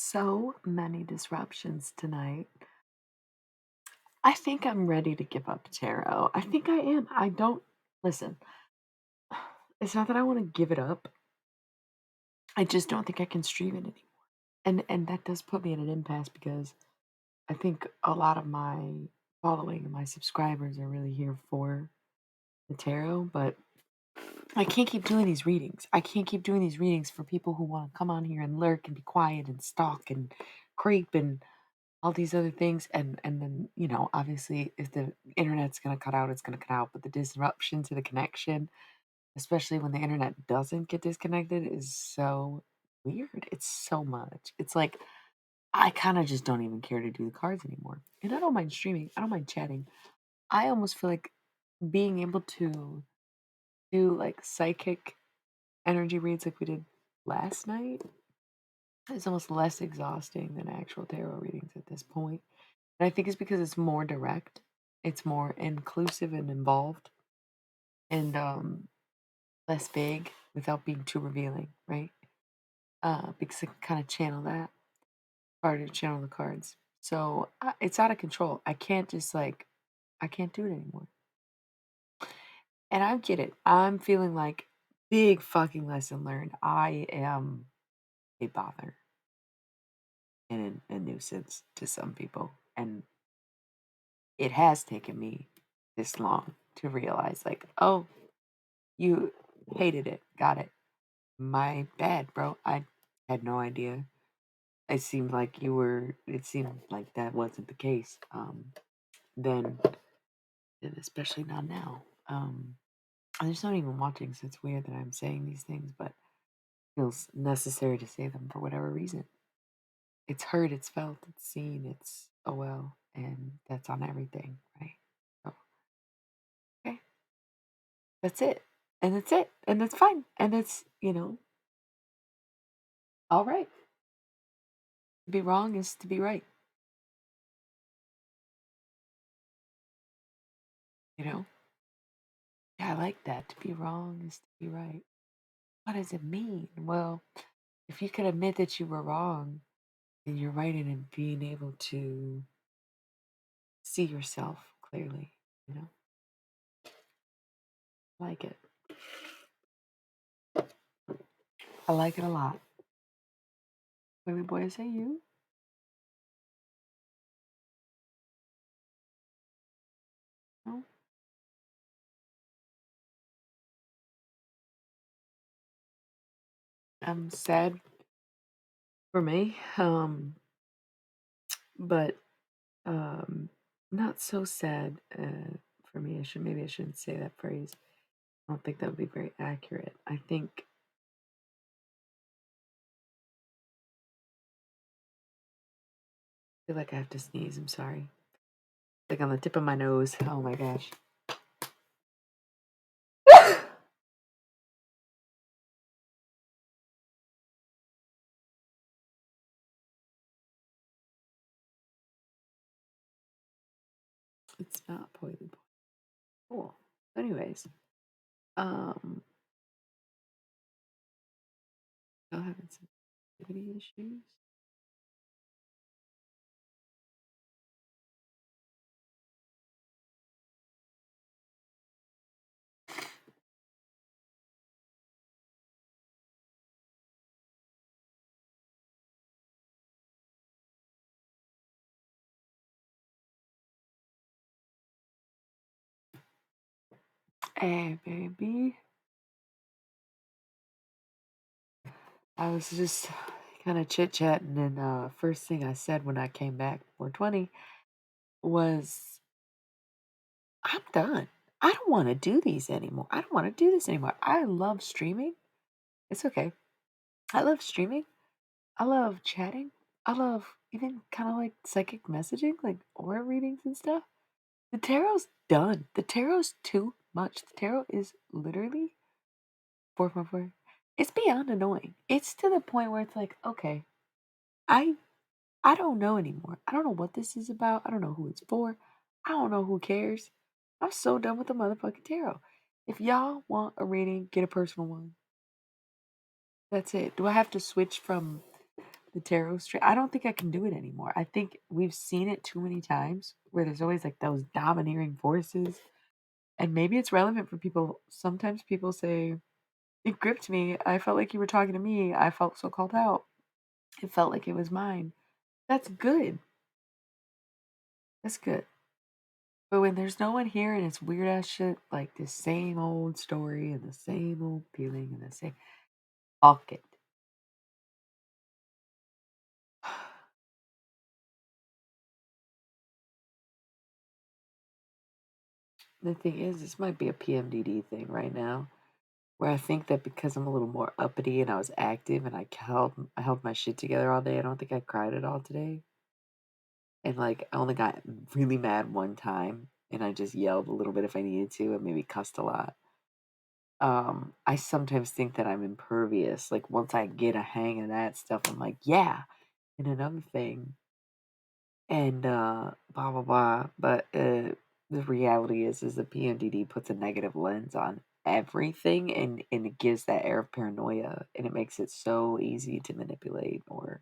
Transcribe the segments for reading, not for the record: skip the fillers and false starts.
So many disruptions tonight. I think I'm ready to give up tarot. I think I am. I don't listen. It's not that I want to give it up. I just don't think I can stream it anymore. And that does put me in an impasse because I think a lot of my following and my subscribers are really here for the tarot, but I can't keep doing these readings. I can't keep doing these readings for people who want to come on here and lurk and be quiet and stalk and creep and all these other things, and then obviously if the internet's going to cut out, it's going to cut out, but the disruption to the connection, especially when the internet doesn't get disconnected, is so weird. It's so much. It's like I kind of just don't even care to do the cards anymore, and I don't mind streaming, I don't mind chatting. I almost feel like being able to do like psychic energy reads like we did last night is almost less exhausting than actual tarot readings at this point. And I think it's because it's more direct, it's more inclusive and involved, and less vague without being too revealing, right? Because I can kind of channel that, harder to channel the cards. So it's out of control. I can't just I can't do it anymore. And I get it. I'm feeling like big fucking lesson learned. I am a bother and a nuisance to some people. And it has taken me this long to realize, like, oh, you hated it. Got it. My bad, bro. I had no idea. It seemed like that wasn't the case. Then, and especially not now. There's not even watching, so it's weird that I'm saying these things, but it feels necessary to say them for whatever reason. It's heard, it's felt, it's seen, it's well, and that's on everything, right? So, okay, that's it. And that's it. And that's fine. And it's, all right. To be wrong is to be right, you know? Yeah, I like that. To be wrong is to be right. What does it mean? Well, if you can admit that you were wrong, then you're right in being able to see yourself clearly, you know? I like it. I like it a lot. Baby boy, is that you? No? I'm sad for me. But not so sad for me. Maybe I shouldn't say that phrase. I don't think that would be very accurate. I think I feel like I have to sneeze. I'm sorry. Like on the tip of my nose. Oh my gosh. It's not poison. Cool. Anyways, um, y'all having sensitivity issues? Hey, baby. I was just kind of chit chatting, and first thing I said when I came back 420 was, I'm done. I don't want to do these anymore. I don't want to do this anymore. I love streaming. It's okay. I love streaming. I love chatting. I love even kind of like psychic messaging, like aura readings and stuff. The tarot's done. The tarot's too much. The tarot is literally 444. It's beyond annoying. It's to the point where it's like, okay, I I don't know anymore. I don't know what this is about. I don't know who it's for. I don't know who cares. I'm so done with the motherfucking tarot. If y'all want a reading, get a personal one. That's it. Do I have to switch from the tarot straight. I don't think I can do it anymore. I think we've seen it too many times where there's always like those domineering forces. And maybe it's relevant for people. Sometimes people say, it gripped me. I felt like you were talking to me. I felt so called out. It felt like it was mine. That's good. That's good. But when there's no one here and it's weird ass shit, like the same old story and the same old feeling and the same, fuck it. The thing is, this might be a PMDD thing right now, where I think that because I'm a little more uppity and I was active and I held my shit together all day. I don't think I cried at all today, and like I only got really mad one time, and I just yelled a little bit if I needed to, and maybe cussed a lot. I sometimes think that I'm impervious. Like once I get a hang of that stuff, I'm like, yeah. And another thing, and blah blah blah. But the reality is the PMDD puts a negative lens on everything, and it gives that air of paranoia, and it makes it so easy to manipulate or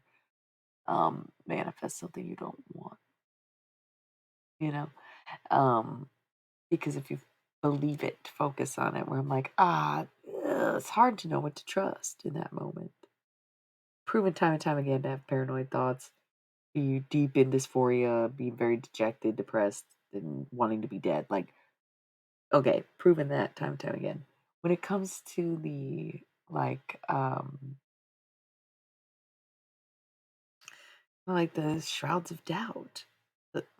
manifest something you don't want. You know, um, because if you believe it, focus on it. Where I'm like, it's hard to know what to trust in that moment. Proven time and time again to have paranoid thoughts, be deep in dysphoria, be very dejected, depressed, and wanting to be dead. Like, okay, proven that time and time again. When it comes to the like the shrouds of doubt,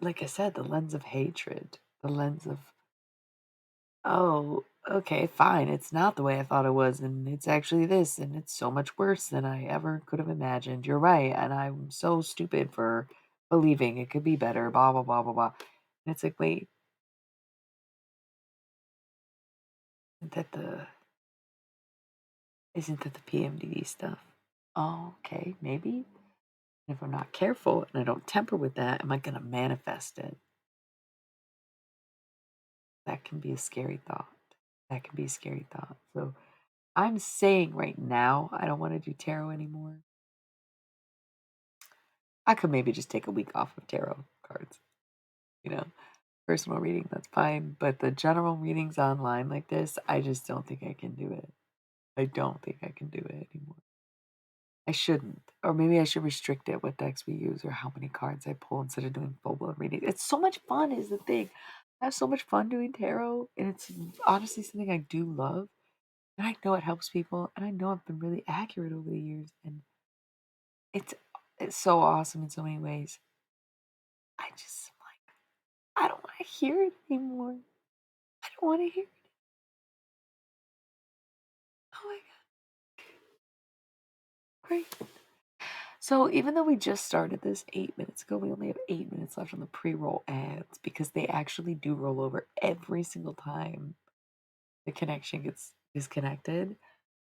like I said, the lens of hatred, the lens of, oh, okay, fine, it's not the way I thought it was, and it's actually this, and it's so much worse than I ever could have imagined. You're right, and I'm so stupid for believing it could be better. Blah blah blah blah blah. And it's like, wait, isn't that the isn't that the PMDD stuff? Oh, okay, maybe. If I'm not careful and I don't temper with that, am I going to manifest it? That can be a scary thought. That can be a scary thought. So I'm saying right now, I don't want to do tarot anymore. I could maybe just take a week off of tarot cards, you know, personal reading, that's fine. But the general readings online like this, I just don't think I can do it. I don't think I can do it anymore. I shouldn't. Or maybe I should restrict it what decks we use or how many cards I pull instead of doing full blown reading. It's so much fun, is the thing. I have so much fun doing tarot, and it's honestly something I do love. And I know it helps people, and I know I've been really accurate over the years, and it's it's so awesome in so many ways. I just like I don't want to hear it anymore. I don't want to hear it. Oh my god, great. So even though we just started this 8 minutes ago, we only have 8 minutes left on the pre-roll ads because they actually do roll over every single time the connection gets disconnected.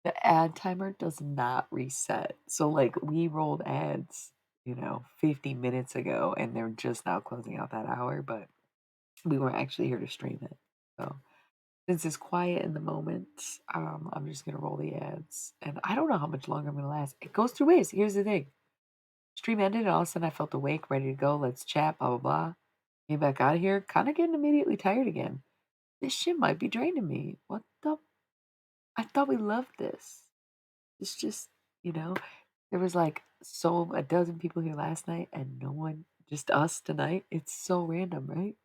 The ad timer does not reset. So like we rolled ads, 50 minutes ago, and they're just now closing out that hour, but we weren't actually here to stream it. So since it's quiet in the moment, I'm just gonna roll the ads. And I don't know how much longer I'm gonna last. It goes through waves. Here's the thing. Stream ended, and all of a sudden I felt awake, ready to go. Let's chat, blah, blah, blah. Came back out of here, kind of getting immediately tired again. This shit might be draining me. What the? I thought we loved this. It's just, you know, there was like a dozen people here last night and no one, just us tonight. It's so random, right?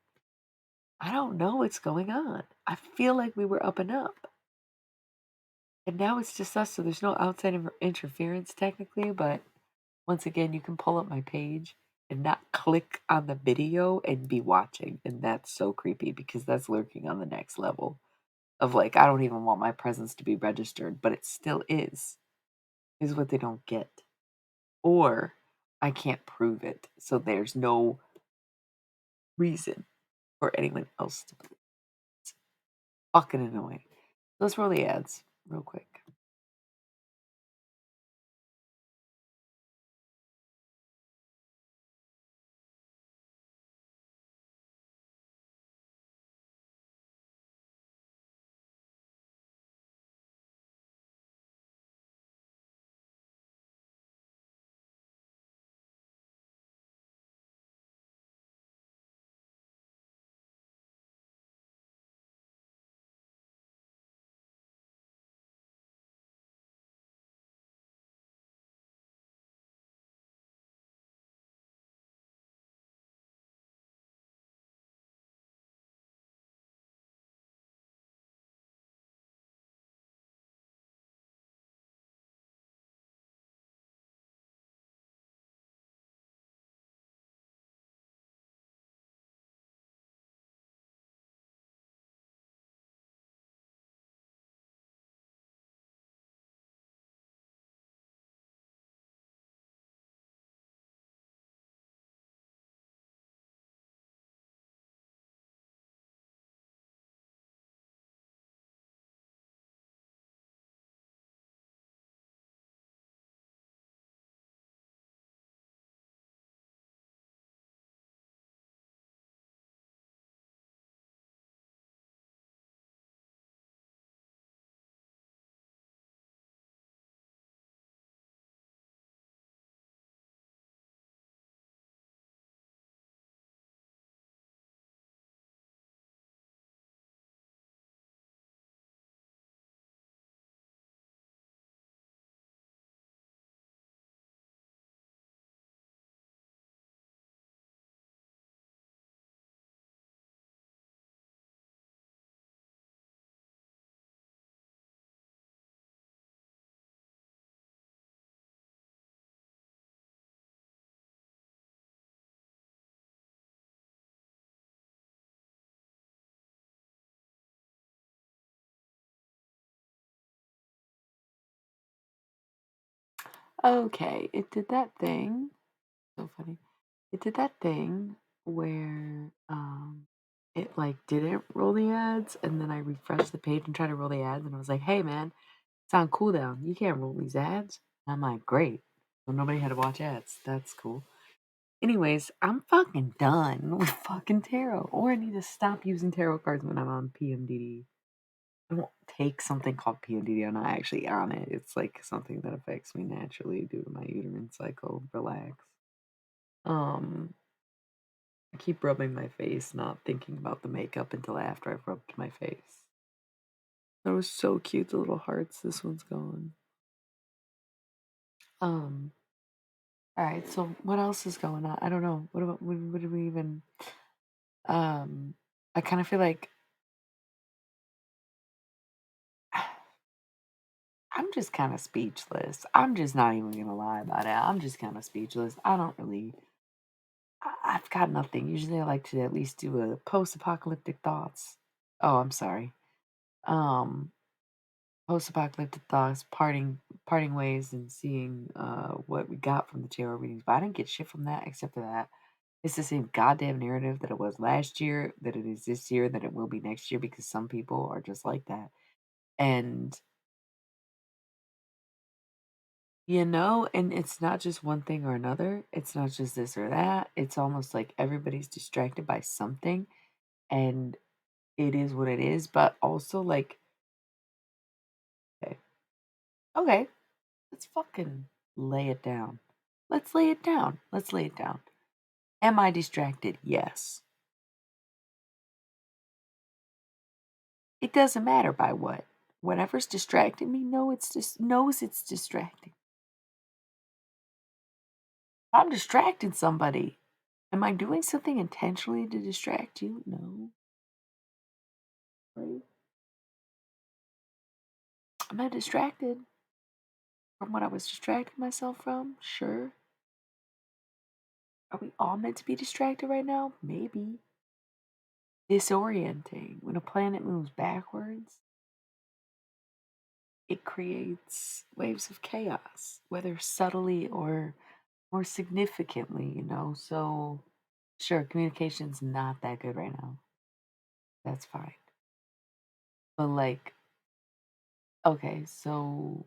I don't know what's going on. I feel like we were up and up. And now it's just us, so there's no outside interference technically, but once again, you can pull up my page and not click on the video and be watching. And that's so creepy because that's lurking on the next level of like, I don't even want my presence to be registered, but it still is what they don't get. Or I can't prove it. So there's no reason for anyone else to believe. It's fucking annoying. Let's roll the ads real quick. Okay, it did that thing. So funny. It did that thing where it like didn't roll the ads, and then I refreshed the page and tried to roll the ads, and I was like, "Hey man, it's on cooldown. You can't roll these ads." And I'm like, "Great." So nobody had to watch ads. That's cool. Anyways, I'm fucking done with fucking tarot, or I need to stop using tarot cards when I'm on PMDD. I won't take something called PMDD. I'm not actually on it. It's like something that affects me naturally due to my uterine cycle. Relax. Um, I keep rubbing my face, not thinking about the makeup until after I've rubbed my face. That was so cute, the little hearts. This one's gone. Um, all right, so what else is going on? I don't know. What do we even um I kind of feel like I'm just kind of speechless. I'm just not even gonna lie about it. I'm just kind of speechless. I don't really I've got nothing. Usually I like to at least do a post-apocalyptic thoughts. Oh, I'm sorry. Um Post-apocalyptic thoughts, parting ways, and seeing what we got from the tarot readings. But I didn't get shit from that except for that it's the same goddamn narrative that it was last year, that it is this year, that it will be next year because some people are just like that. And and it's not just one thing or another. It's not just this or that. It's almost like everybody's distracted by something, and it is what it is. But also like, okay, okay, let's fucking lay it down. Let's lay it down. Let's lay it down. Am I distracted? Yes. It doesn't matter by what. Whatever's distracting me, knows it's distracting. I'm distracting somebody. Am I doing something intentionally to distract you? No. Right? Am I distracted from what I was distracting myself from? Sure. Are we all meant to be distracted right now? Maybe. Disorienting. When a planet moves backwards, it creates waves of chaos, whether subtly or more significantly. So, sure, communication's not that good right now. That's fine. But, like, okay, so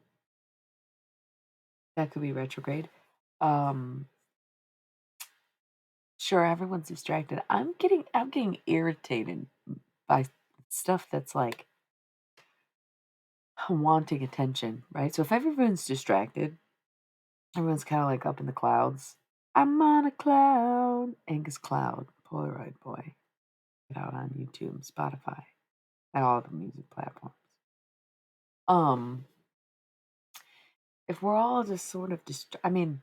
that could be retrograde. Um, sure, everyone's distracted. I'm getting irritated by stuff that's like wanting attention, right? So if everyone's distracted, everyone's kind of like up in the clouds. I'm on a cloud. Angus Cloud, Polaroid Boy. Get out on YouTube, Spotify, and all the music platforms. Um, if we're all just sort of I mean,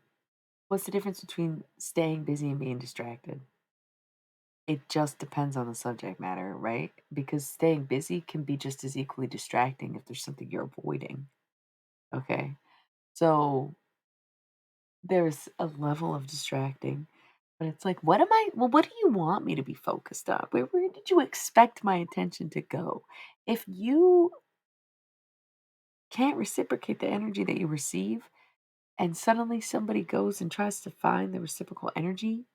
what's the difference between staying busy and being distracted? It just depends on the subject matter, right? Because staying busy can be just as equally distracting if there's something you're avoiding. Okay. So there's a level of distracting, but it's like, what do you want me to be focused on? Where did you expect my attention to go? If you can't reciprocate the energy that you receive, and suddenly somebody goes and tries to find the reciprocal energy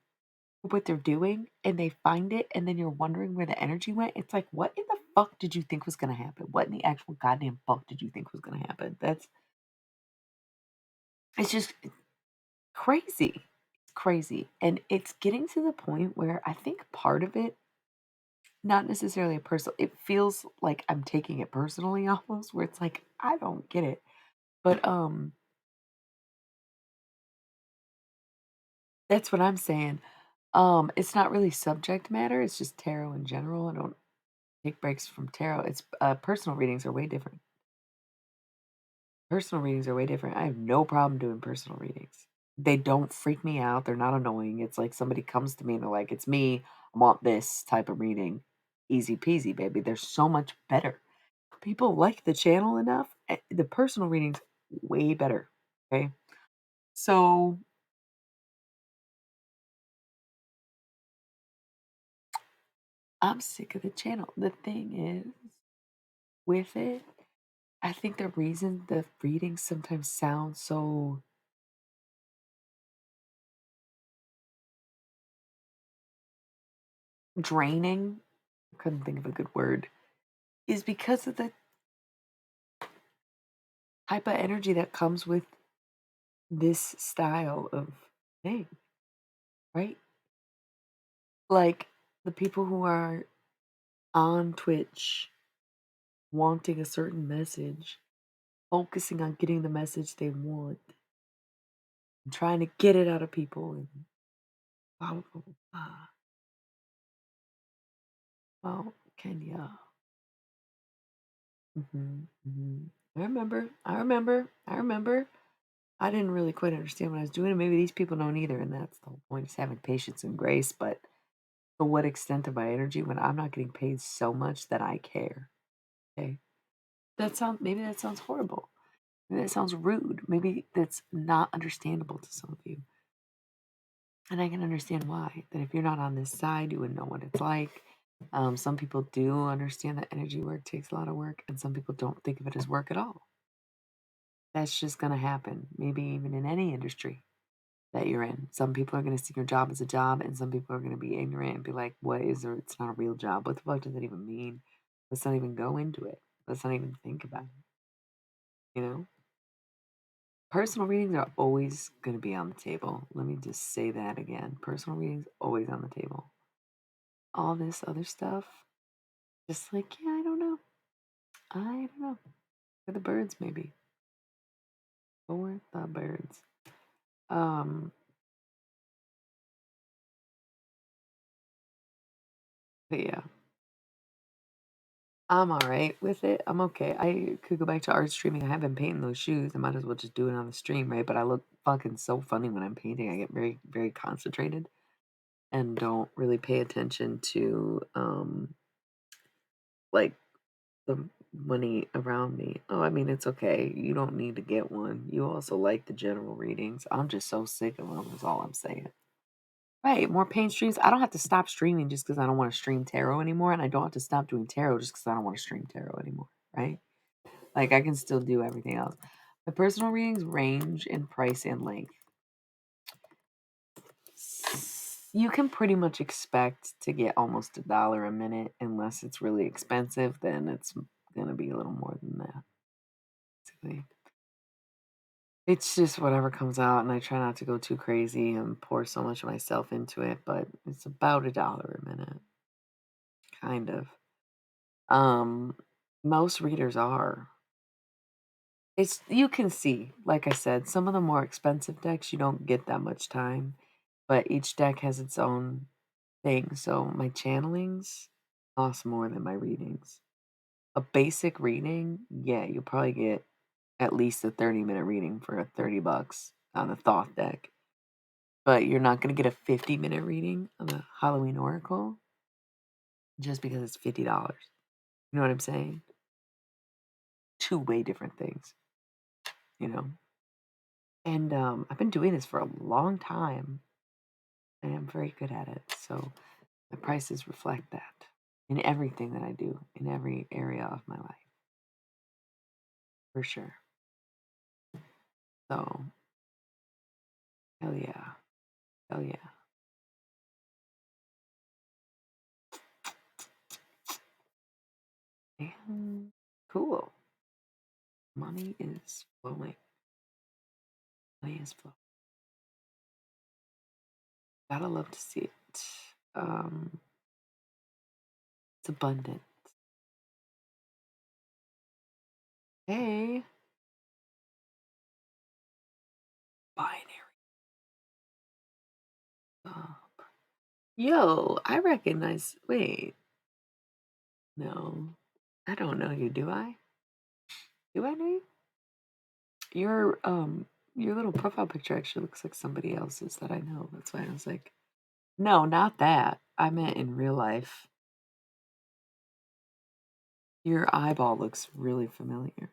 for what they're doing, and they find it, and then you're wondering where the energy went, it's like, what in the fuck did you think was going to happen? What in the actual goddamn fuck did you think was going to happen? It's just crazy. It's crazy. And it's getting to the point where I think part of it, not necessarily a personal, it feels like I'm taking it personally almost, where it's like, I don't get it. But that's what I'm saying. It's not really subject matter, it's just tarot in general. I don't take breaks from tarot. It's personal readings are way different. Personal readings are way different. I have no problem doing personal readings. They don't freak me out. They're not annoying. It's like somebody comes to me and they're like, "It's me. I want this type of reading." Easy peasy, baby. They're so much better. People like the channel enough. The personal readings way better. Okay. So I'm sick of the channel. The thing is, with it, I think the reason the readings sometimes sound so draining, I couldn't think of a good word, is because of the type of energy that comes with this style of thing, right? Like the people who are on Twitch wanting a certain message, focusing on getting the message they want, and trying to get it out of people, and blah, blah, blah, blah. Well, Kenya. I remember. I remember. I remember. I didn't really quite understand what I was doing, and maybe these people don't either, and that's the whole point is having patience and grace. But to what extent of my energy when I'm not getting paid so much that I care? Okay. That sounds horrible. Maybe that sounds rude. Maybe that's not understandable to some of you. And I can understand why. That if you're not on this side, you wouldn't know what it's like. Some people do understand that energy work takes a lot of work, and some people don't think of it as work at all. That's just going to happen, maybe even in any industry that you're in. Some people are going to see your job as a job, and some people are going to be ignorant and be like, what is there? It's not a real job. What the fuck does that even mean? Let's not even go into it. Let's not even think about it, you know? Personal readings are always going to be on the table. Let me just say that again. Personal readings always on the table. All this other stuff, just like, yeah, I don't know. I don't know. For the birds, maybe. For the birds. Um, but yeah, I'm all right with it. I'm okay. I could go back to art streaming. I have been painting those shoes. I might as well just do it on the stream, right? But I look fucking so funny when I'm painting. I get very, very concentrated and don't really pay attention to like the money around me. Oh, I mean, it's okay. You don't need to get one. You also like the general readings. I'm just so sick of them, is all I'm saying. Right, more paint streams. I don't have to stop streaming just because I don't want to stream tarot anymore, and I don't have to stop doing tarot just because I don't want to stream tarot anymore, right? Like I can still do everything else. My personal readings range in price and length. You can pretty much expect to get almost $1 a minute unless it's really expensive, then it's gonna be a little more than that. Basically. It's just whatever comes out, and I try not to go too crazy and pour so much of myself into it, but it's about $1 a minute, kind of. Um, most readers are. It's you can see, like I said, some of the more expensive decks you don't get that much time, but each deck has its own thing. So my channelings cost more than my readings. A basic reading, yeah, you'll probably get at least a 30-minute reading for $30 on a Thoth deck. But you're not gonna get a 50-minute reading on a Halloween Oracle just because it's $50. You know what I'm saying? Two way different things, you know? And I've been doing this for a long time and I'm very good at it. So the prices reflect that in everything that I do, in every area of my life, for sure. So, hell yeah. Hell yeah. And cool. Money is flowing. Money is flowing. Gotta love to see it. It's abundant. Hey, binary. Uh, yo, I recognize. Wait, no, I don't know you. Do I? Do I know you? Your your little profile picture actually looks like somebody else's that I know. That's why I was like, no, not that. I meant in real life. Your eyeball looks really familiar.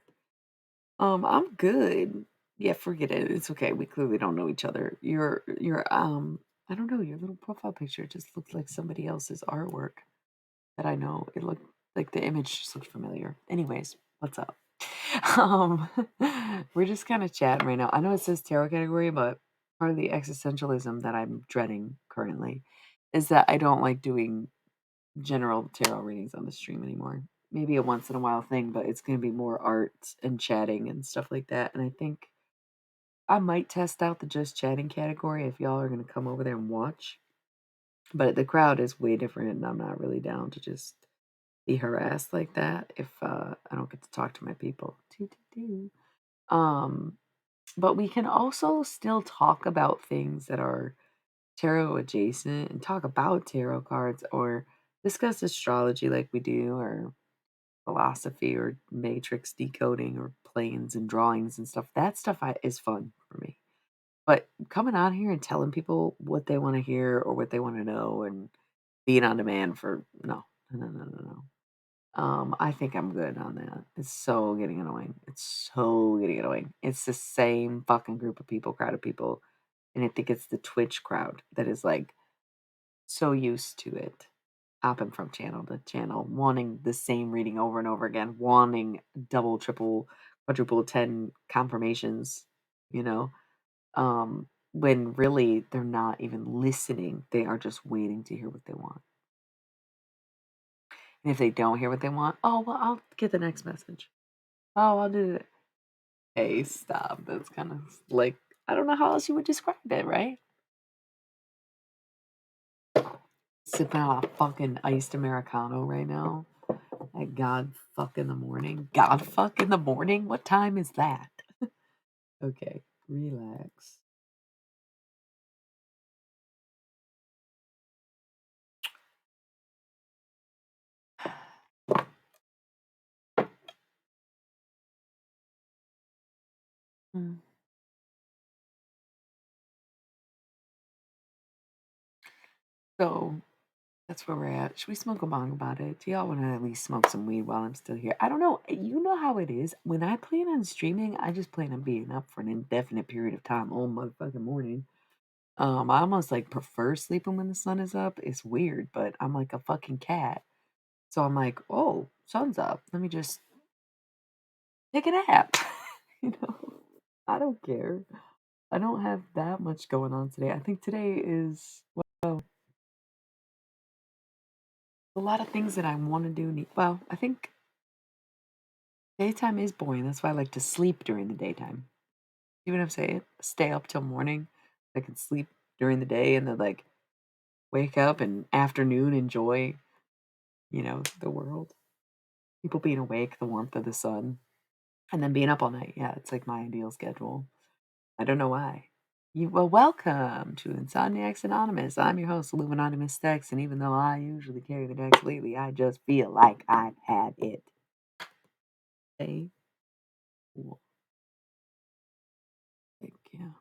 I'm good. Yeah, forget it. It's okay. We clearly don't know each other. Your I don't know, your little profile picture just looked like somebody else's artwork that I know. It looked like the image just looked familiar. Anyways, what's up? Um, we're just kind of chatting right now. I know it says tarot category, but part of the existentialism that I'm dreading currently is that I don't like doing general tarot readings on the stream anymore. Maybe a once in a while thing, but it's going to be more art and chatting and stuff like that. And I think I might test out the just chatting category if y'all are going to come over there and watch. But the crowd is way different, and I'm not really down to just be harassed like that if I don't get to talk to my people. Um, but we can also still talk about things that are tarot adjacent and talk about tarot cards or discuss astrology like we do, or philosophy or matrix decoding or planes and drawings and stuff. That stuff is fun for me. But coming on here and telling people what they want to hear or what they want to know and being on demand for no. I think I'm good on that. It's so getting annoying. It's so getting annoying. It's the same fucking group of people, crowd of people. And I think it's the Twitch crowd that is like so used to it, hopping from channel to channel, wanting the same reading over and over again, wanting double, triple, quadruple, 10 confirmations, you know, when really they're not even listening. They are just waiting to hear what they want. And if they don't hear what they want, oh, well, I'll get the next message. Oh, I'll do it. Hey, stop. That's kind of like, I don't know how else you would describe it, right? Sipping on a fucking iced Americano right now. At God fuck in the morning. God fuck in the morning? What time is that? Okay, relax. Mm. So that's where we're at. Should we smoke a bong about it? Do y'all want to at least smoke some weed while I'm still here? I don't know. You know how it is. When I plan on streaming, I just plan on being up for an indefinite period of time all motherfucking morning. I almost like prefer sleeping when the sun is up. It's weird, but I'm like a fucking cat. So I'm like, oh, sun's up. Let me just take a nap. you know, I don't care. I don't have that much going on today. I think today is, well, a lot of things that I want to do. Well, I think daytime is boring. That's why I like to sleep during the daytime. Even if I say stay up till morning, I can sleep during the day and then like wake up and afternoon enjoy, the world. People being awake, the warmth of the sun, and then being up all night. Yeah, it's like my ideal schedule. I don't know why. Well, welcome to Insomniacs Anonymous. I'm your host, Anonymous Dex, and even though I usually carry the decks lately, I just feel like I've had it. Hey, cool. Thank you.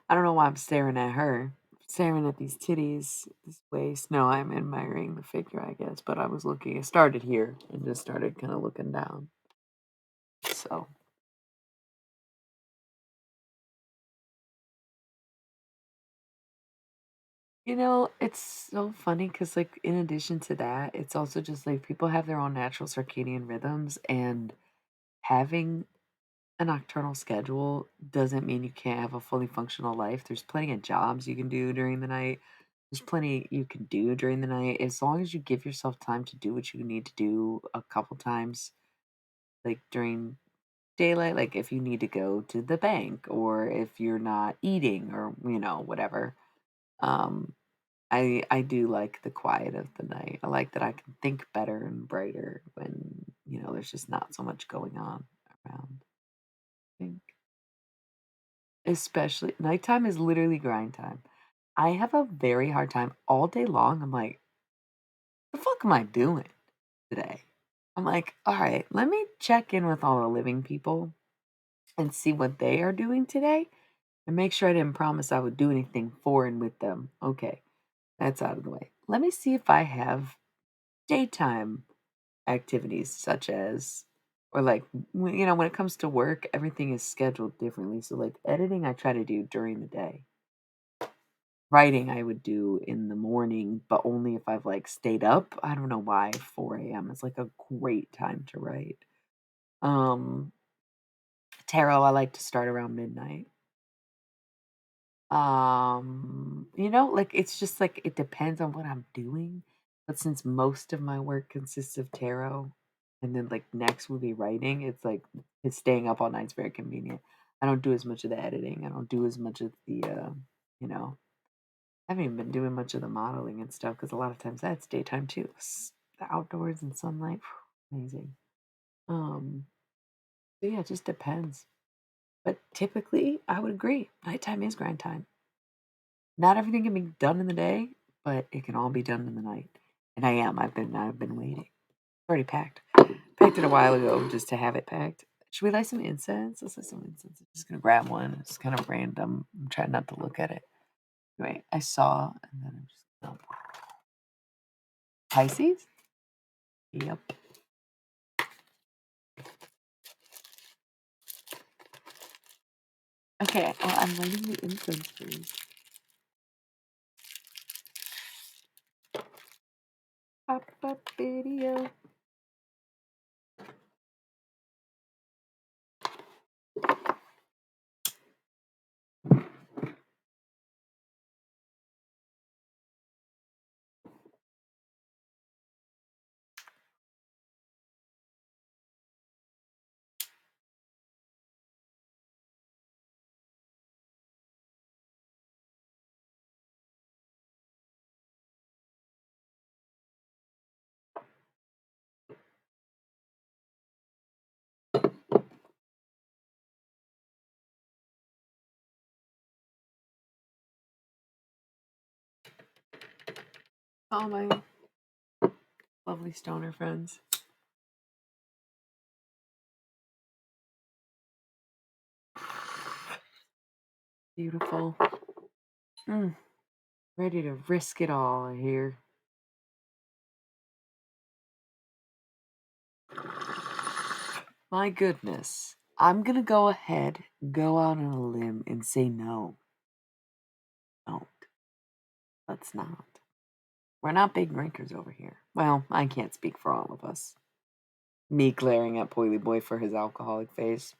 I don't know why I'm staring at her. Staring at these titties, this waist. No, I'm admiring the figure, I guess. But I was looking, it started here and just started kind of looking down. So, it's so funny because, like, in addition to that, it's also just like people have their own natural circadian rhythms, and having a nocturnal schedule doesn't mean you can't have a fully functional life. There's plenty of jobs you can do during the night. There's plenty you can do during the night as long as you give yourself time to do what you need to do a couple times, like during daylight, like if you need to go to the bank or if you're not eating or, whatever. Um, I do like the quiet of the night. I like that I can think better and brighter when, there's just not so much going on around. I think. Especially nighttime is literally grind time. I have a very hard time all day long. I'm like, the fuck am I doing today? I'm like, all right, let me check in with all the living people and see what they are doing today and make sure I didn't promise I would do anything for and with them. Okay, that's out of the way. Let me see if I have daytime activities such as Or like, when it comes to work, everything is scheduled differently. So like editing, I try to do during the day. Writing, I would do in the morning, but only if I've like stayed up. I don't know why 4 a.m. is like a great time to write. Um, Tarot, I like to start around midnight. Like it's just like it depends on what I'm doing. But since most of my work consists of tarot and then like next will be writing, it's staying up all night is very convenient. I don't do as much of the editing. I don't do as much of the you know, I haven't even been doing much of the modeling and stuff because a lot of times that's daytime too. The outdoors and sunlight, amazing. Um, so yeah, it just depends. But typically, I would agree. Nighttime is grind time. Not everything can be done in the day, but it can all be done in the night. And I am. I've been waiting. It's already packed. Packed it a while ago just to have it packed. Should we light some incense? Let's light some incense. I'm just gonna grab one. It's kind of random. I'm trying not to look at it. Anyway, I saw, and then I'm just Pisces. Yep. Okay. Well, I'm lighting the incense first. Pop up video. All my lovely stoner friends. Beautiful. Mm, ready to risk it all here. My goodness. I'm gonna go ahead, go out on a limb, and say no. Don't. Let's not. We're not big drinkers over here. Well, I can't speak for all of us. Me glaring at Poily Boy for his alcoholic face.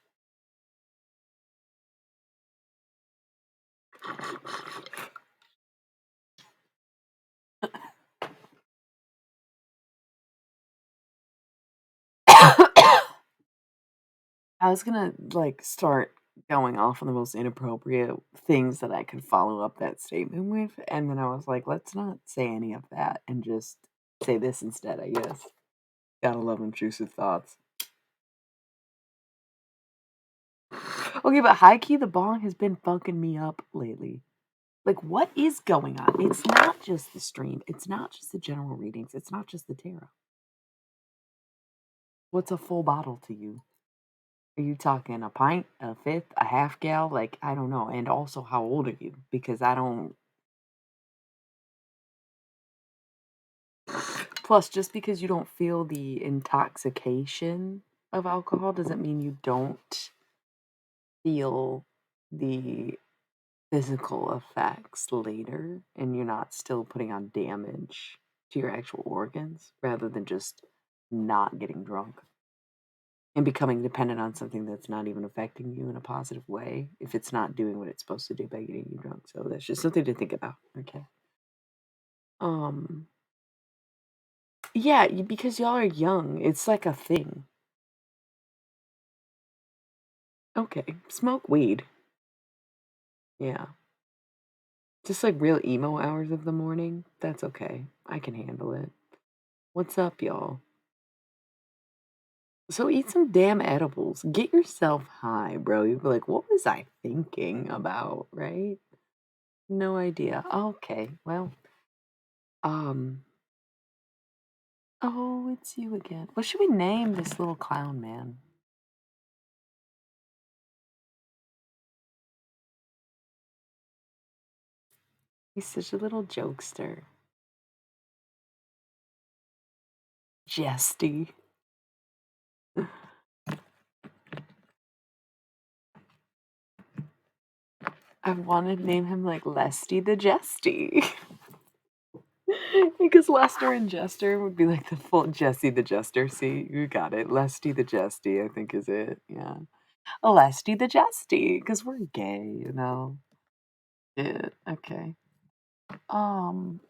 I was gonna like start going off on the most inappropriate things that I could follow up that statement with, and then I was like, let's not say any of that and just say this instead, I guess. Gotta love intrusive thoughts. Okay, but high key, the bong has been fucking me up lately. Like, what is going on? It's not just the stream. It's not just the general readings. It's not just the tarot. What's a full bottle to you? Are you talking a pint, a fifth, a half gal? Like, I don't know. And also, how old are you? Because I don't. Plus, just because you don't feel the intoxication of alcohol doesn't mean you don't feel the physical effects later and you're not still putting on damage to your actual organs rather than just not getting drunk and becoming dependent on something that's not even affecting you in a positive way if it's not doing what it's supposed to do by getting you drunk. So that's just something to think about. Okay. Um yeah, because y'all are young. It's like a thing. Okay. Smoke weed. Yeah. Just like real emo hours of the morning. That's okay. I can handle it. What's up, y'all? So eat some damn edibles. Get yourself high, bro. You'd be like, what was I thinking about, right? No idea. Okay, well, um, oh, it's you again. What should we name this little clown man? He's such a little jokester. Jesty. I wanna name him like Lesty the Jesty. Because Lester and Jester would be like the full Jesse the Jester. See, you got it. Lesty the Jesty, I think is it. Yeah. Lesty the Jesty, because we're gay, you know. Yeah, okay. Um,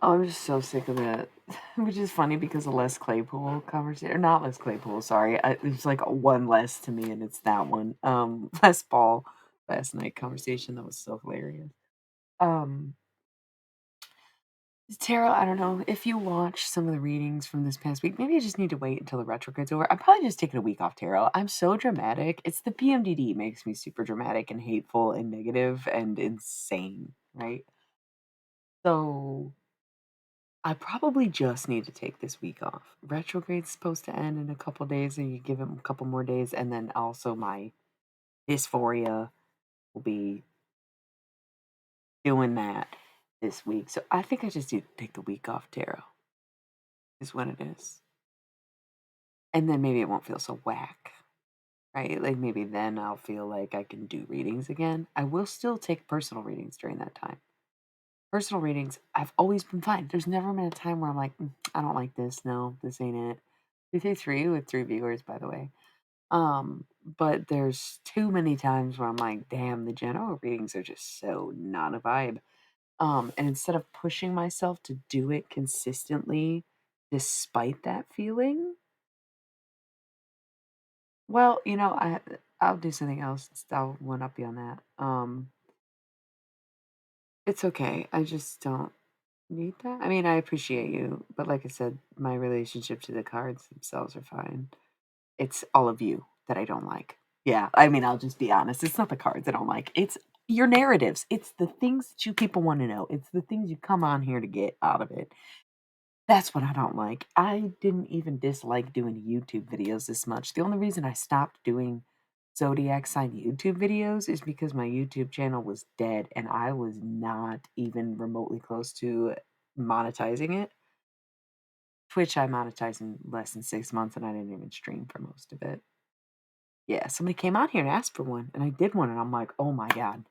oh, I'm just so sick of it. Which is funny because the Les Claypool conversation, or not Les Claypool, sorry. There's like one less to me, and it's that one. Les Paul last night conversation that was so hilarious. Um, Tarot, I don't know if you watch some of the readings from this past week. Maybe I just need to wait until the retrograde's over. I'm probably just taking a week off tarot. I'm so dramatic. It's the PMDD makes me super dramatic and hateful and negative and insane, right? So I probably just need to take this week off. Retrograde's supposed to end in a couple days, and you give it a couple more days, and then also my dysphoria will be doing that this week. So I think I just need to take the week off tarot, is what it is. And then maybe it won't feel so whack, right? Like maybe then I'll feel like I can do readings again. I will still take personal readings during that time. Personal readings, I've always been fine. There's never been a time where I'm like, I don't like this. No, this ain't it. 333 with 3 viewers, by the way. But there's too many times where I'm like, damn, the general readings are just so not a vibe. And instead of pushing myself to do it consistently, despite that feeling, well, I'll do something else. I'll one up you on that. It's okay. I just don't need that. I mean, I appreciate you, but like I said, my relationship to the cards themselves are fine. It's all of you that I don't like. Yeah, I mean, I'll just be honest. It's not the cards I don't like. It's your narratives. It's the things that you people want to know. It's the things you come on here to get out of it. That's what I don't like. I didn't even dislike doing YouTube videos this much. The only reason I stopped doing zodiac sign YouTube videos is because my YouTube channel was dead and I was not even remotely close to monetizing it. Twitch I monetized in less than 6 months and I didn't even stream for most of it. Yeah, somebody came out here and asked for one, and I did one, and I'm like, oh my God.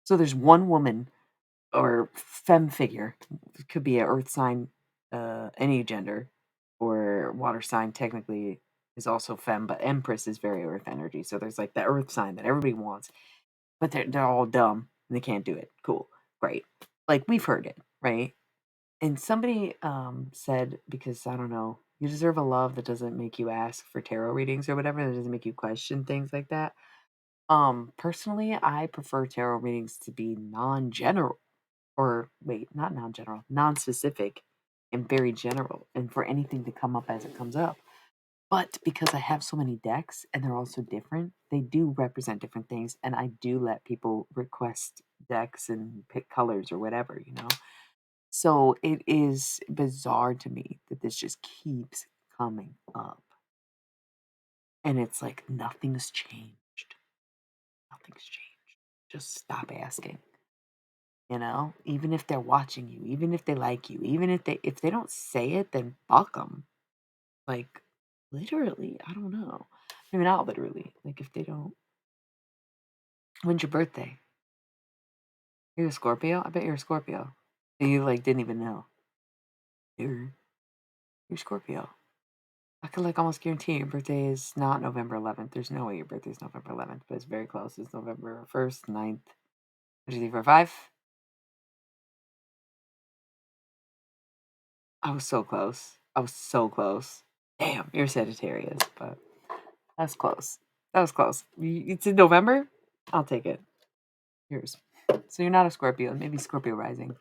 So there's one woman or femme figure, it could be a earth sign, any gender, or water sign technically is also femme, but Empress is very earth energy. So there's like the earth sign that everybody wants, but they're all dumb and they can't do it. Cool, great. Like we've heard it, right? And somebody said, because I don't know, you deserve a love that doesn't make you ask for tarot readings or whatever, that doesn't make you question things like that. Personally, I prefer tarot readings to be non-general, or wait, not non-general, non-specific and very general, and for anything to come up as it comes up. But because I have so many decks and they're all so different, they do represent different things, and I do let people request decks and pick colors or whatever, you know? So it is bizarre to me that this just keeps coming up. And it's like nothing's changed. Nothing's changed. Just stop asking. Even if they're watching you, even if they like you, even if they don't say it, then fuck them. Like literally, I don't know. Maybe not literally. Like if they don't. When's your birthday? You're a Scorpio. I bet you're a Scorpio. And you like didn't even know. You're Scorpio. I could like almost guarantee your birthday is not November 11th. There's no way your birthday is November 11th, but it's very close. It's November 1st, 9th, 1, 2, 3, 4, 5. I was so close. I was so close. Damn, you're Sagittarius, but that's close. That was close. It's in November? I'll take it. Yours. So you're not a Scorpio, maybe Scorpio rising.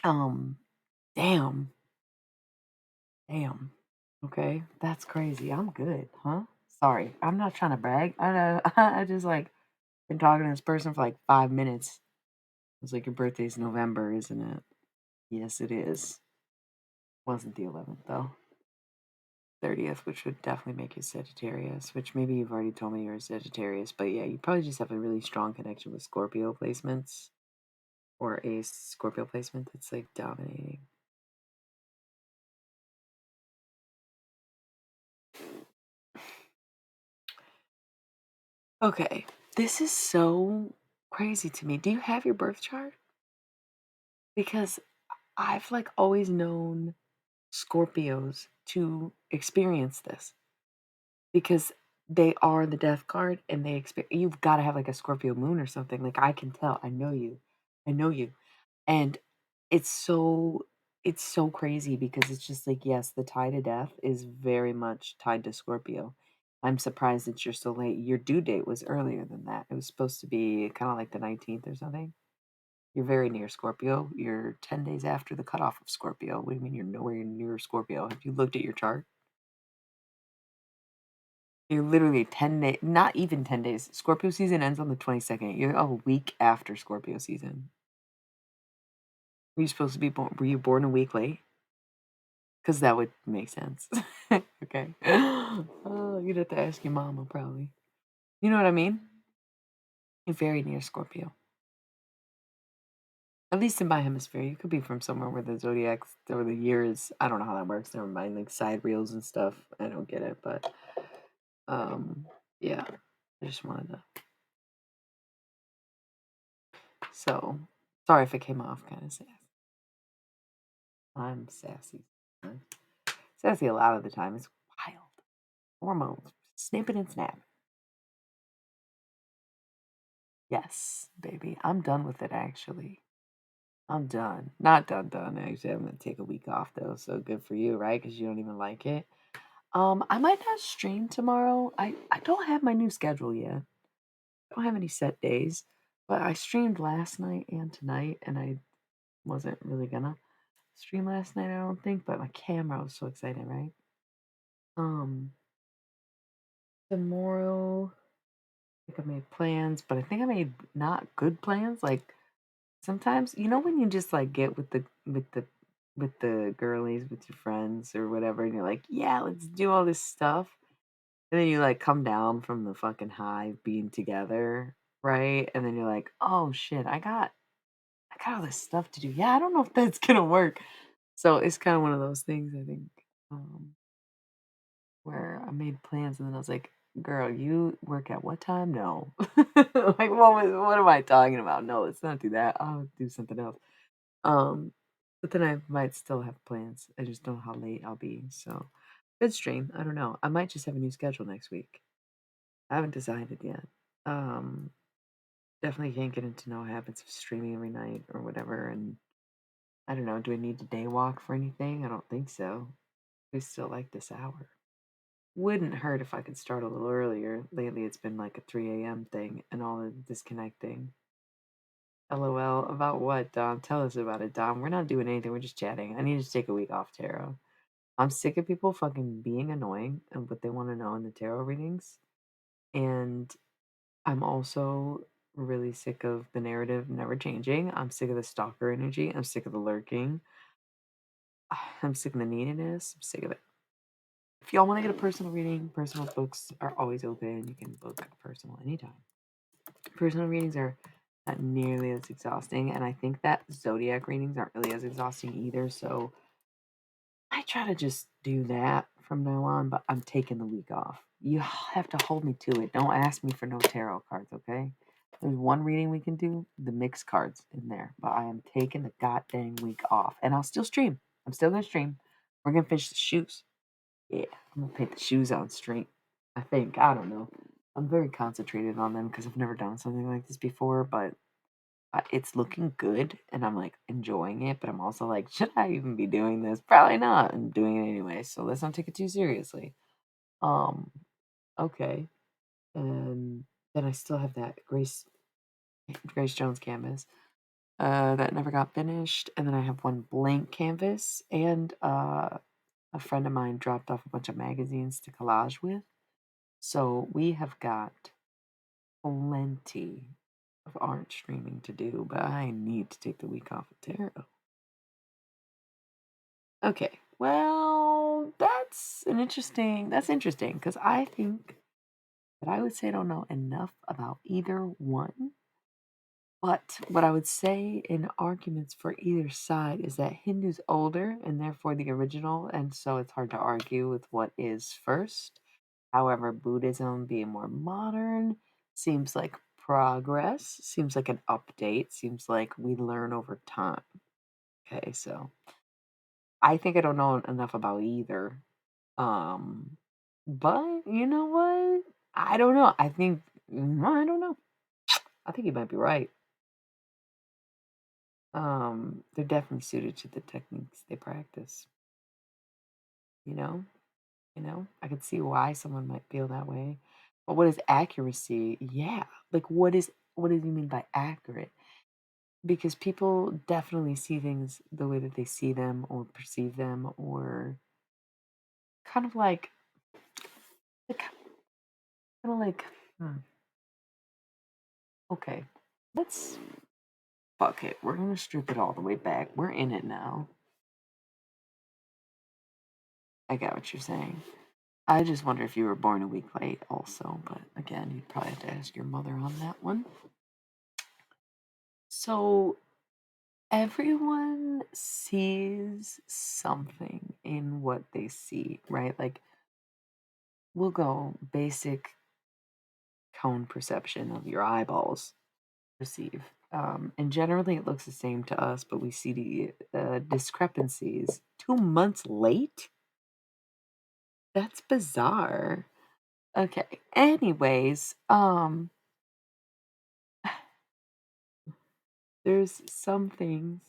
Um, damn. Damn. Okay, that's crazy. I'm good, huh? Sorry, I'm not trying to brag. I just like been talking to this person for like 5 minutes. It's like your birthday's November, isn't it? Yes, it is. Wasn't the 11th though. 30th, which would definitely make you Sagittarius, which maybe you've already told me you're a Sagittarius, but yeah, you probably just have a really strong connection with Scorpio placements or a Scorpio placement that's like dominating. Okay, this is so crazy to me. Do you have your birth chart? Because I've like always known Scorpios to experience this because they are the death card and they you've got to have like a Scorpio moon or something. Like I can tell. I know you. I know you. And it's so it's so crazy because it's just like yes, the tie to death is very much tied to Scorpio. I'm surprised that you're so late. Your due date was earlier than that. It was supposed to be kind of like the 19th or something. You're very near Scorpio. You're 10 days after the cutoff of Scorpio. What do you mean you're nowhere near Scorpio? Have you looked at your chart? You're literally 10 days, not even 10 days. Scorpio season ends on the 22nd. You're a week after Scorpio season. Were you supposed to be born? Were you born a week late? Because that would make sense. Okay. Oh, you'd have to ask your mama probably. You know what I mean? You're very near Scorpio. At least in my hemisphere. You could be from somewhere where the zodiacs or the years. I don't know how that works. Never mind, like side reels and stuff. I don't get it, but um, yeah. I just wanted to. So sorry if it came off kind of sassy. I'm sassy. Sassy a lot of the time. It's wild. Hormones snipping and snapping. Yes, baby. I'm done with it actually. I'm done. Not done, done. Actually, I'm gonna take a week off though, so good for you, right? Because you don't even like it. I might not stream tomorrow. I don't have my new schedule yet. I don't have any set days, but I streamed last night and tonight, and I wasn't really gonna stream last night. I don't think, but my camera was so excited, right? Um, Tomorrow, I think I made plans, but I think I made not good plans. Like sometimes, you know, when you just like get with the girlies, with your friends or whatever, and you're like, yeah, let's do all this stuff. And then you like come down from the fucking high of being together, right? And then you're like, oh shit, I got all this stuff to do. Yeah, I don't know if that's gonna work. So it's kind of one of those things, I think, where I made plans and then I was like, girl, you work at what time? No. Like what am I talking about? No, let's not do that. I'll do something else. Um, but then I might still have plans. I just don't know how late I'll be. So good stream. I don't know. I might just have a new schedule next week. I haven't decided yet. Um, Definitely can't get into no habits of streaming every night or whatever. And I don't know. Do I need to day walk for anything? I don't think so. I still like this hour. Wouldn't hurt if I could start a little earlier. Lately, it's been like a 3 a.m. thing and all the disconnecting. LOL. About what, Dom? Tell us about it, Dom. We're not doing anything. We're just chatting. I need to take a week off tarot. I'm sick of people fucking being annoying and what they want to know in the tarot readings. And I'm also really sick of the narrative never changing. I'm sick of the stalker energy. I'm sick of the lurking. I'm sick of the neediness. I'm sick of it. If y'all want to get a personal reading, personal books are always open. You can book a personal anytime. Personal readings are not nearly as exhausting, and I think that zodiac readings aren't really as exhausting either. So I try to just do that from now on, but I'm taking the week off. You have to hold me to it. Don't ask me for no tarot cards, okay? There's one reading we can do, the mixed cards in there, but I am taking the goddamn week off, and I'll still stream. I'm still gonna stream. We're gonna finish the shoes. Yeah, I'm gonna paint the shoes on straight. I think. I don't know. I'm very concentrated on them because I've never done something like this before, but it's looking good and I'm like enjoying it. But I'm also like, should I even be doing this? Probably not. I'm doing it anyway, so let's not take it too seriously. Um, okay. And then I still have that Grace Jones canvas that never got finished, and then I have one blank canvas and a friend of mine dropped off a bunch of magazines to collage with. So we have got plenty of art streaming to do, but I need to take the week off of tarot. Okay, well, that's interesting because I think that I would say I don't know enough about either one. But what I would say in arguments for either side is that Hindu's older and therefore the original, and so it's hard to argue with what is first. However, Buddhism being more modern seems like progress, seems like an update, seems like we learn over time. Okay, so I think I don't know enough about either. Um, but you know what? I don't know. I don't know. I think you might be right. They're definitely suited to the techniques they practice. You know, I could see why someone might feel that way. But what is accuracy? Yeah, like what do you mean by accurate? Because people definitely see things the way that they see them or perceive them, or kind of like kind of like, hmm, okay, let's fuck it. We're gonna strip it all the way back. We're in it now. I get what you're saying. I just wonder if you were born a week late, also. But again, you'd probably have to ask your mother on that one. So everyone sees something in what they see, right? Like we'll go basic cone perception of your eyeballs perceive. And generally it looks the same to us, but we see the discrepancies 2 months late. That's bizarre. Okay. Anyways, there's some things,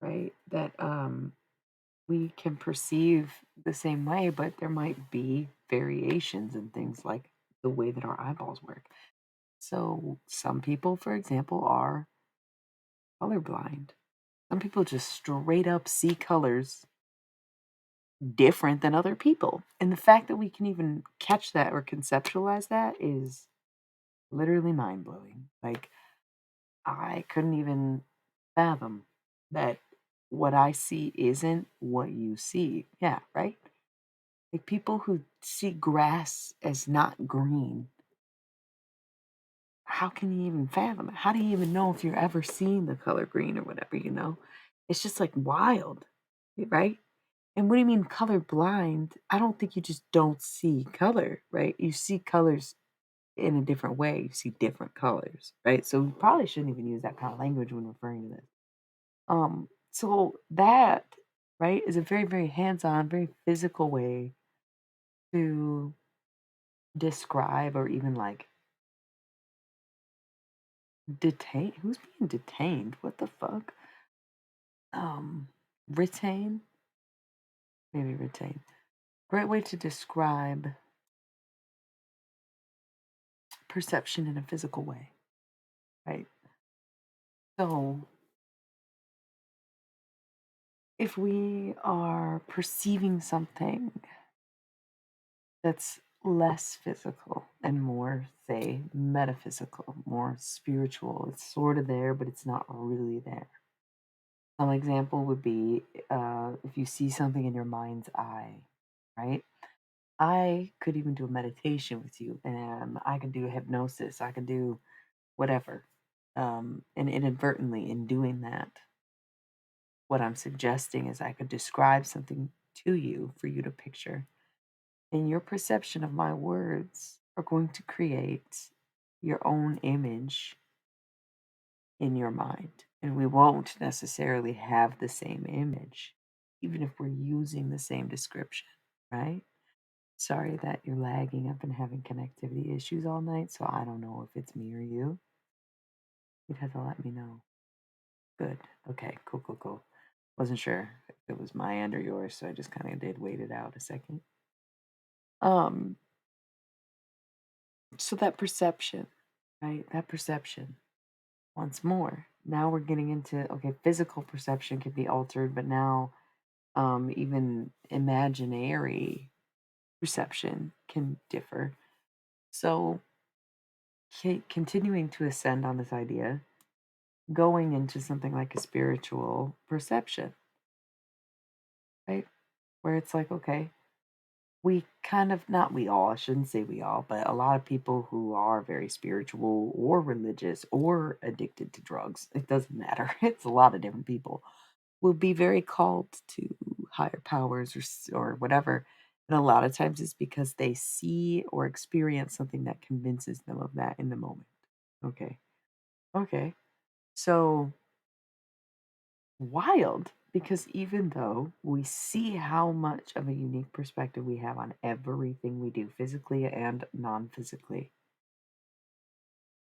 right, that we can perceive the same way, but there might be variations in things like the way that our eyeballs work. So some people, for example, are colorblind. Some people just straight up see colors different than other people. And the fact that we can even catch that or conceptualize that is literally mind blowing. Like, I couldn't even fathom that what I see isn't what you see. Yeah, right? Like, people who see grass as not green, how can you even fathom it? How do you even know if you're ever seen the color green or whatever? It's just like wild, right? And what do you mean color blind? I don't think you just don't see color, right? You see colors in a different way. You see different colors, right? So we probably shouldn't even use that kind of language when referring to this. So that, right, is a very, very hands-on, very physical way to describe or even like detain. Who's being detained? What the fuck? Um, retain? Maybe retain. Great way to describe perception in a physical way, right? So if we are perceiving something that's less physical and more, say, metaphysical, more spiritual, it's sort of there, but it's not really there. Some example would be if you see something in your mind's eye, right? I could even do a meditation with you, and I can do hypnosis, I can do whatever. And inadvertently, in doing that, what I'm suggesting is I could describe something to you for you to picture. And your perception of my words are going to create your own image in your mind. And we won't necessarily have the same image, even if we're using the same description, right? Sorry that you're lagging. I've been having connectivity issues all night, so I don't know if it's me or you. You'd have to let me know. Good. Okay, cool, cool, cool. Wasn't sure if it was my end or yours, so I just kind of did wait it out a second. Um, so that perception, right? That perception. Once more, now we're getting into okay, physical perception can be altered, but now even imaginary perception can differ. So, continuing to ascend on this idea, going into something like a spiritual perception, right? Where it's like, okay, we kind of, not we all, I shouldn't say we all, but a lot of people who are very spiritual or religious or addicted to drugs, it doesn't matter. It's a lot of different people will be very called to higher powers or whatever, And a lot of times it's because they see or experience something that convinces them of that in the moment. Okay. Okay. So wild, because even though we see how much of a unique perspective we have on everything we do, physically and non physically,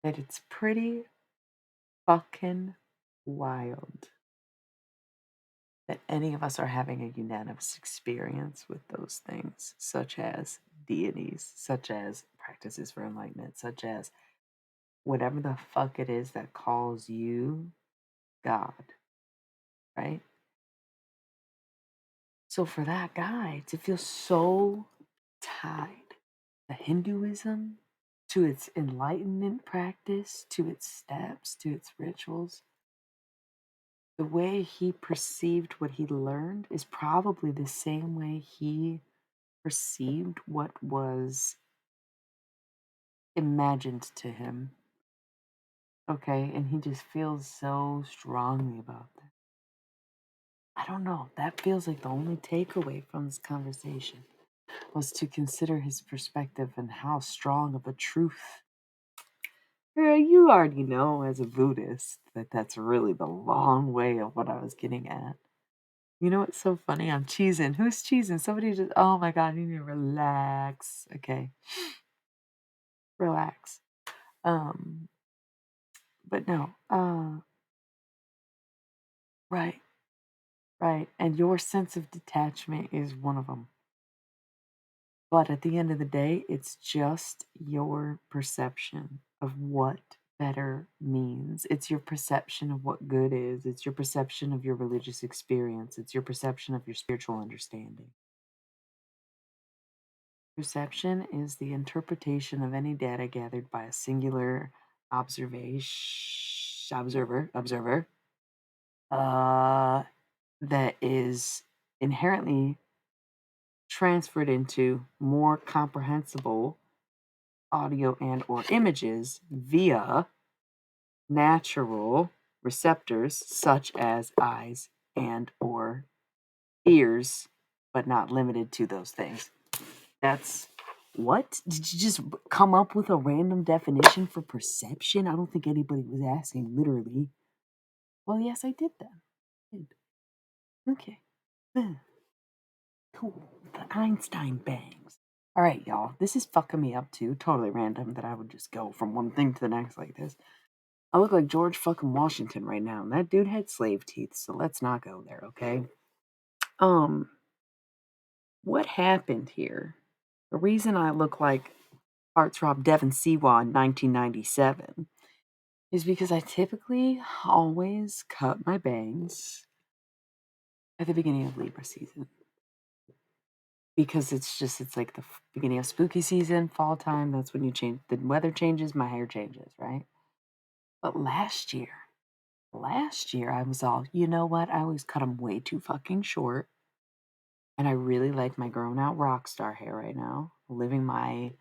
that it's pretty fucking wild that any of us are having a unanimous experience with those things, such as deities, such as practices for enlightenment, such as whatever the fuck it is that calls you God, right? So for that guy to feel so tied to Hinduism, to its enlightenment practice, to its steps, to its rituals, the way he perceived what he learned is probably the same way he perceived what was imagined to him. Okay, and he just feels so strongly about that. I don't know. That feels like the only takeaway from this conversation was to consider his perspective and how strong of a truth. Girl, you already know as a Buddhist that that's really the long way of what I was getting at. You know what's so funny? I'm cheesing. Who's cheesing? Somebody just, oh my God, you need to relax. Okay, relax. Um, but no, right, right. And your sense of detachment is one of them. But at the end of the day, it's just your perception of what better means. It's your perception of what good is. It's your perception of your religious experience. It's your perception of your spiritual understanding. Perception is the interpretation of any data gathered by a singular observer, uh, that is inherently transferred into more comprehensible audio and or images via natural receptors such as eyes and or ears, but not limited to those things. That's what? Did you just come up with a random definition for perception? I don't think anybody was asking literally. Well, yes, I did that. Good. Okay. Ugh, cool. The Einstein bangs. All right, y'all. This is fucking me up too. Totally random that I would just go from one thing to the next like this. I look like George fucking Washington right now, and that dude had slave teeth, so let's not go there, okay? Um, what happened here? The reason I look like heartthrob Devin Seawa in 1997 is because I typically always cut my bangs at the beginning of Libra season. Because it's like the beginning of spooky season, fall time, that's when you change, the weather changes, my hair changes, right? But last year I was all, you know what? I always cut them way too fucking short. And I really like my grown out rock star hair right now, living my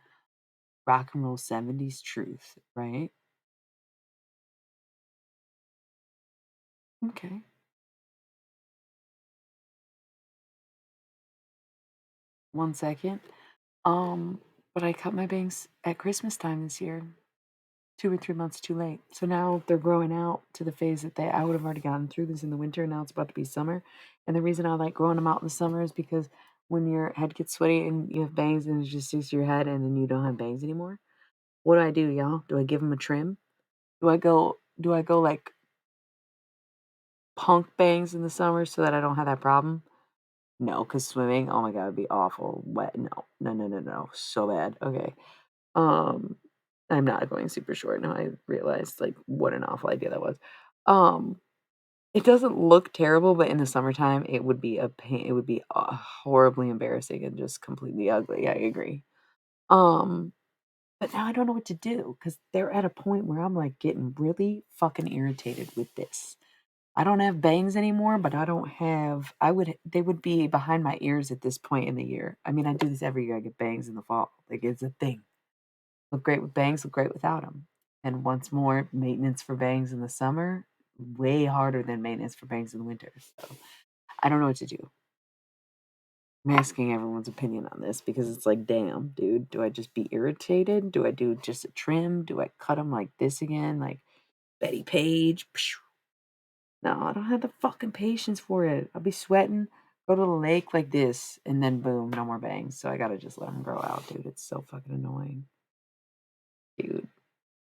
rock and roll 70s truth, right? Okay. One second. Um, but I cut my bangs at Christmas time this year, 2 or 3 months too late. So now they're growing out to the phase that I would have already gotten through this in the winter. Now it's about to be summer. And the reason I like growing them out in the summer is because when your head gets sweaty and you have bangs and it just sticks to your head and then you don't have bangs anymore. What do, y'all? Do I give them a trim? Do I go like punk bangs in the summer so that I don't have that problem? No, because swimming, oh my God, it'd be awful. Wet. No, no, no, no, no. So bad. Okay. Um, I'm not going super short now. I realized like what an awful idea that was. Um, it doesn't look terrible, but in the summertime, it would be a pain. It would be horribly embarrassing and just completely ugly. I agree. Um, but now I don't know what to do because they're at a point where I'm like getting really fucking irritated with this. I don't have bangs anymore, but I don't have. They would be behind my ears at this point in the year. I mean, I do this every year. I get bangs in the fall. Like it's a thing. Look great with bangs, look great without them. And once more, maintenance for bangs in the summer, way harder than maintenance for bangs in the winter. So I don't know what to do. I'm asking everyone's opinion on this because it's like, damn, dude, do I just be irritated? Do I do just a trim? Do I cut them like this again? Like Betty Page? No, I don't have the fucking patience for it. I'll be sweating, go to the lake like this, and then boom, no more bangs. So I gotta just let them grow out, dude. It's so fucking annoying. Dude.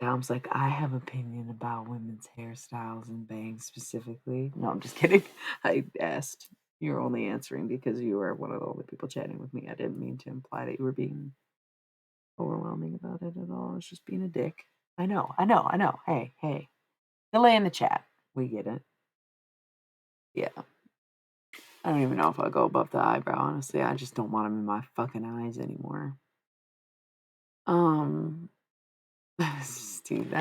Dom's like, I have opinion about women's hairstyles and bangs specifically. No, I'm just kidding. I asked. You're only answering because you are one of the only people chatting with me. I didn't mean to imply that you were being overwhelming about it at all. I was just being a dick. I know. Hey. Delay in the chat. We get it. Yeah. I don't even know if I'll go above the eyebrow, honestly. I just don't want them in my fucking eyes anymore. Um, Steve,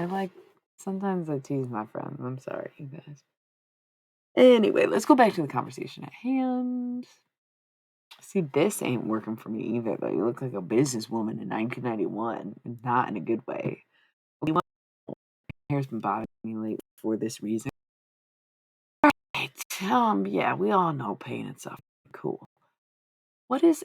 sometimes I tease my friends. I'm sorry, you guys. Anyway, let's go back to the conversation at hand. See, this ain't working for me either, though. You look like a businesswoman in 1991, and not in a good way. My hair's been bothering me lately for this reason. Right. Yeah, we all know pain and suffering. Cool. What is